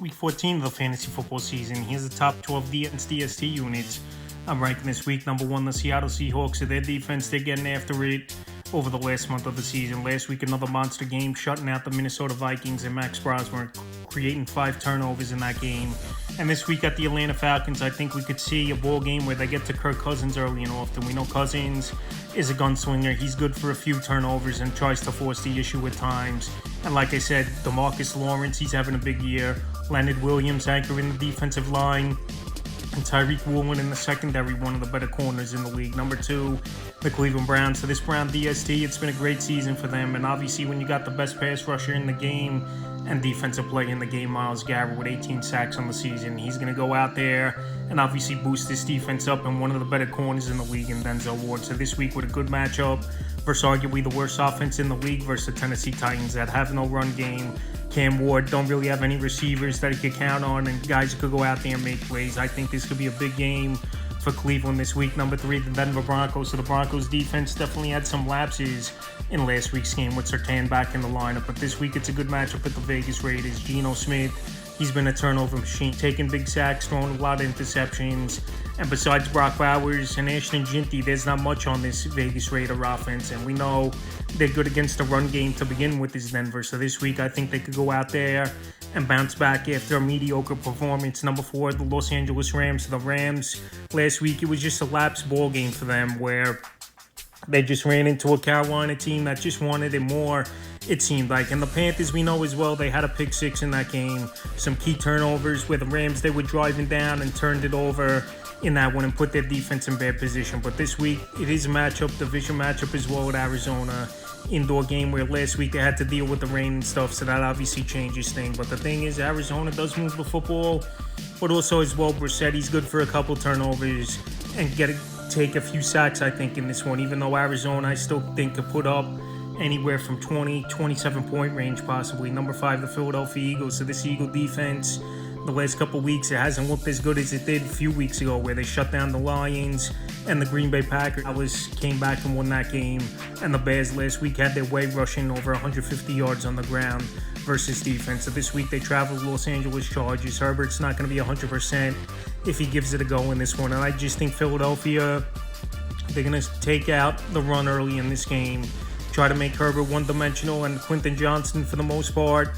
Week 14 of the fantasy football season. Here's the top 12 DST units. I'm ranking this week. Number 1, the Seattle Seahawks. So their defense, they're getting after it over the last month of the season. Last week, another monster game, shutting out the Minnesota Vikings and Max Brosmer, creating 5 turnovers in that game. And this week at the Atlanta Falcons, I think we could see a ball game where they get to Kirk Cousins early and often. We know Cousins is a gunslinger. He's good for a few turnovers and tries to force the issue at times. And like I said, DeMarcus Lawrence, he's having a big year. Leonard Williams anchoring the defensive line. And Tyreek Woolen in the secondary, one of the better corners in the league. Number 2, the Cleveland Browns. So this Brown DST, it's been a great season for them. And obviously when you got the best pass rusher in the game and defensive player in the game, Myles Garrett, with 18 sacks on the season, he's going to go out there and obviously boost this defense up, and one of the better corners in the league in Denzel Ward. So this week with a good matchup versus arguably the worst offense in the league versus the Tennessee Titans that have no run game. Cam Ward don't really have any receivers that he could count on, and guys who could go out there and make plays. I think this could be a big game for Cleveland this week. Number 3, the Denver Broncos. So the Broncos defense definitely had some lapses in last week's game with Surtain back in the lineup, but this week it's a good matchup with the Vegas Raiders. Geno Smith, he's been a turnover machine, taking big sacks, throwing a lot of interceptions. And besides Brock Bowers and Ashton Ginty, there's not much on this Vegas Raider offense. And we know they're good against the run game to begin with, is Denver. So this week, I think they could go out there and bounce back after a mediocre performance. Number 4, the Los Angeles Rams. The Rams, last week, it was just a lapsed ball game for them where they just ran into a Carolina team that just wanted it more, it seemed like. And the Panthers, we know as well, they had a pick 6 in that game. Some key turnovers where the Rams, they were driving down and turned it over in that one and put their defense in bad position. But this week, it is a matchup, division matchup as well with Arizona. Indoor game where last week they had to deal with the rain and stuff, so that obviously changes things. But the thing is, Arizona does move the football, but also as well, Brissett, he's good for a couple turnovers and take a few sacks, I think, in this one. Even though Arizona, I still think, could put up anywhere from 27 point range possibly. Number 5, the Philadelphia Eagles. So this Eagle defense, the last couple weeks, it hasn't looked as good as it did a few weeks ago where they shut down the Lions and the Green Bay Packers. Came back and won that game. And the Bears last week had their way rushing over 150 yards on the ground versus defense. So this week they travel to Los Angeles Chargers. Herbert's not going to be 100% if he gives it a go in this one. And I just think Philadelphia, they're going to take out the run early in this game, try to make Herbert one-dimensional, and Quentin Johnston for the most part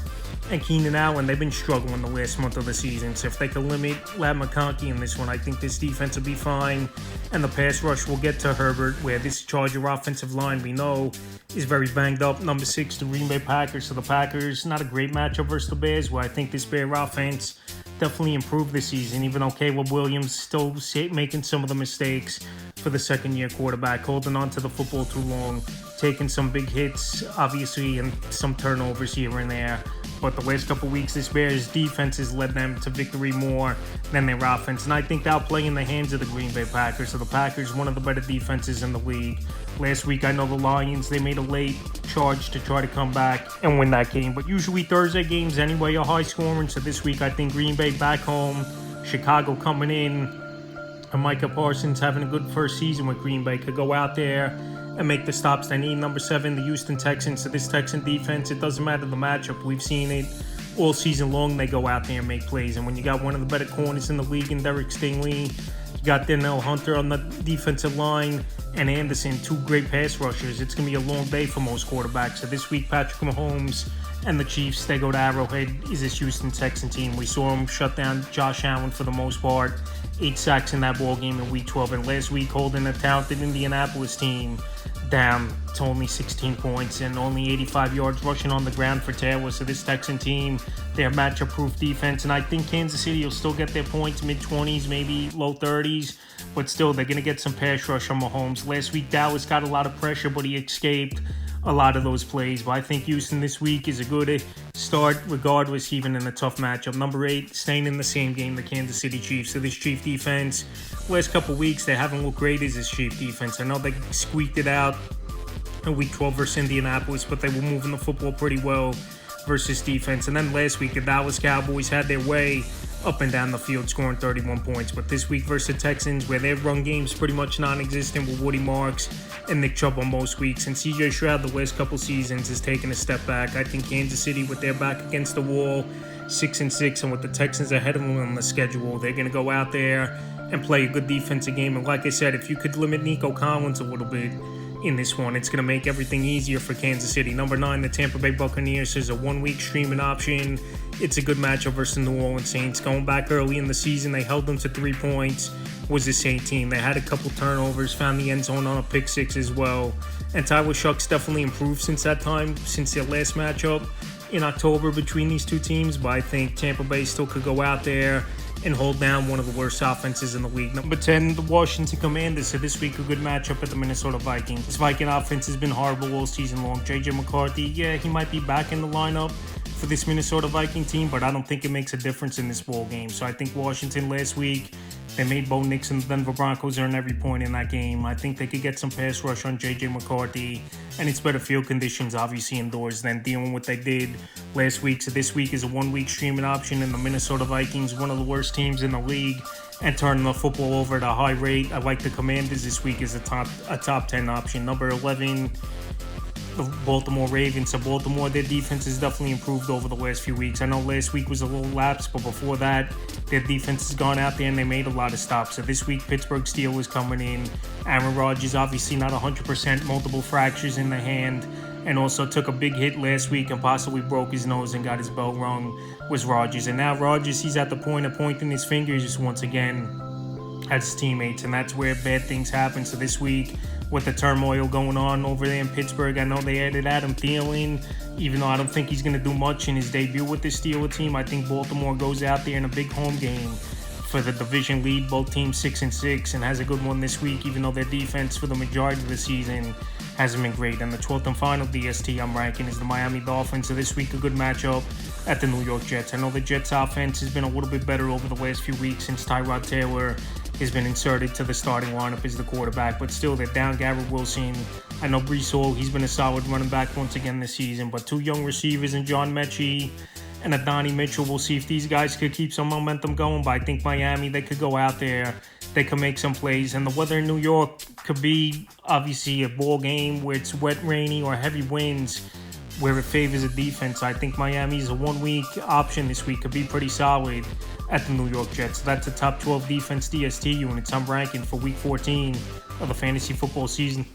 and Keenan Allen, they've been struggling the last month of the season. So if they can limit Ladd McConkey in this one, I think this defense will be fine. And the pass rush will get to Herbert, where this Charger offensive line, we know, is very banged up. Number 6, the Green Bay Packers. So the Packers, not a great matchup versus the Bears, where I think this Bear offense definitely improved this season, even though Caleb Williams still making some of the mistakes for the second-year quarterback, holding on to the football too long, taking some big hits, obviously, and some turnovers here and there. But the last couple weeks, this Bears defense has led them to victory more than their offense. And I think that'll play in the hands of the Green Bay Packers. So the Packers, one of the better defenses in the league. Last week, I know the Lions, they made a late charge to try to come back and win that game. But usually Thursday games anyway are high scoring. So this week, I think Green Bay back home, Chicago coming in, and Micah Parsons having a good first season with Green Bay could go out there and make the stops they need. Number 7, the Houston Texans. So this Texan defense, it doesn't matter the matchup. We've seen it all season long. They go out there and make plays. And when you got one of the better corners in the league in Derek Stingley, you got Danielle Hunter on the defensive line, and Anderson, 2 great pass rushers, it's going to be a long day for most quarterbacks. So this week, Patrick Mahomes and the Chiefs, they go to Arrowhead, is this Houston Texan team. We saw them shut down Josh Allen for the most part. 8 sacks in that ball game in Week 12. And last week, holding a talented Indianapolis team down to only 16 points and only 85 yards rushing on the ground for Taylor. So this Texan team, they're matchup-proof defense. And I think Kansas City will still get their points, mid-20s, maybe low 30s. But still, they're going to get some pass rush on Mahomes. Last week, Dallas got a lot of pressure, but he escaped a lot of those plays. But I think Houston this week is a good start, regardless, even in a tough matchup. Number 8, staying in the same game, the Kansas City Chiefs. So this Chief defense, last couple weeks, they haven't looked great as this Chief defense. I know they squeaked it out in Week 12 versus Indianapolis, but they were moving the football pretty well versus defense. And then last week, the Dallas Cowboys had their way up and down the field, scoring 31 points. But this week versus the Texans, where their run game's pretty much non-existent with Woody Marks and Nick Chubb on most weeks, and CJ Stroud the last couple seasons has taken a step back. I think Kansas City, with their back against the wall 6-6, and with the Texans ahead of them on the schedule, they're going to go out there and play a good defensive game. And like I said, if you could limit Nico Collins a little bit in this one, it's going to make everything easier for Kansas City. Number 9, the Tampa Bay Buccaneers is a 1-week streaming option. It's a good matchup versus the New Orleans Saints. Going back early in the season, they held them to 3 points. Was the same team. They had a couple turnovers, found the end zone on a pick 6 as well. And Tyler Shucks definitely improved since that time, since their last matchup in October between these two teams. But I think Tampa Bay still could go out there and hold down one of the worst offenses in the league. Number 10, the Washington Commanders. So this week, a good matchup at the Minnesota Vikings. This Viking offense has been horrible all season long. J.J. McCarthy, yeah, he might be back in the lineup for this Minnesota Viking team, but I don't think it makes a difference in this ball game. So I think Washington last week, they made Bo Nix and the Denver Broncos earn every point in that game. I think they could get some pass rush on J.J. McCarthy, and it's better field conditions, obviously, indoors than dealing with what they did last week. So this week is a 1-week streaming option, and the Minnesota Vikings, one of the worst teams in the league, and turning the football over at a high rate. I like the Commanders this week as a top 10 option. Number 11, the Baltimore Ravens. So Baltimore, their defense has definitely improved over the last few weeks. I know last week was a little lapse, but before that, their defense has gone out there and they made a lot of stops. So this week, Pittsburgh Steelers coming in. Aaron Rodgers, obviously not 100%, multiple fractures in the hand, and also took a big hit last week and possibly broke his nose and got his bell rung, was Rodgers. And now Rodgers, he's at the point of pointing his fingers once again at his teammates, and that's where bad things happen. So this week, with the turmoil going on over there in Pittsburgh, I know they added Adam Thielen, even though I don't think he's going to do much in his debut with the Steelers team. I think Baltimore goes out there in a big home game for the division lead, both teams 6-6, and has a good one this week, even though their defense for the majority of the season hasn't been great. And the 12th and final DST I'm ranking is the Miami Dolphins. So this week, a good matchup at the New York Jets. I know the Jets offense has been a little bit better over the last few weeks since Tyrod Taylor has been inserted to the starting lineup as the quarterback, but still they're down Garrett Wilson. I know Breece Hall, he's been a solid running back once again this season, but 2 young receivers in John Mechie and Adonai Mitchell. We'll see if these guys could keep some momentum going, but I think Miami, they could go out there, they could make some plays, and the weather in New York could be obviously a ball game where it's wet, rainy, or heavy winds where it favors a defense. I think Miami's a 1-week option this week, could be pretty solid at the New York Jets. So that's a top 12 defense DST units I'm ranking for week 14 of the fantasy football season.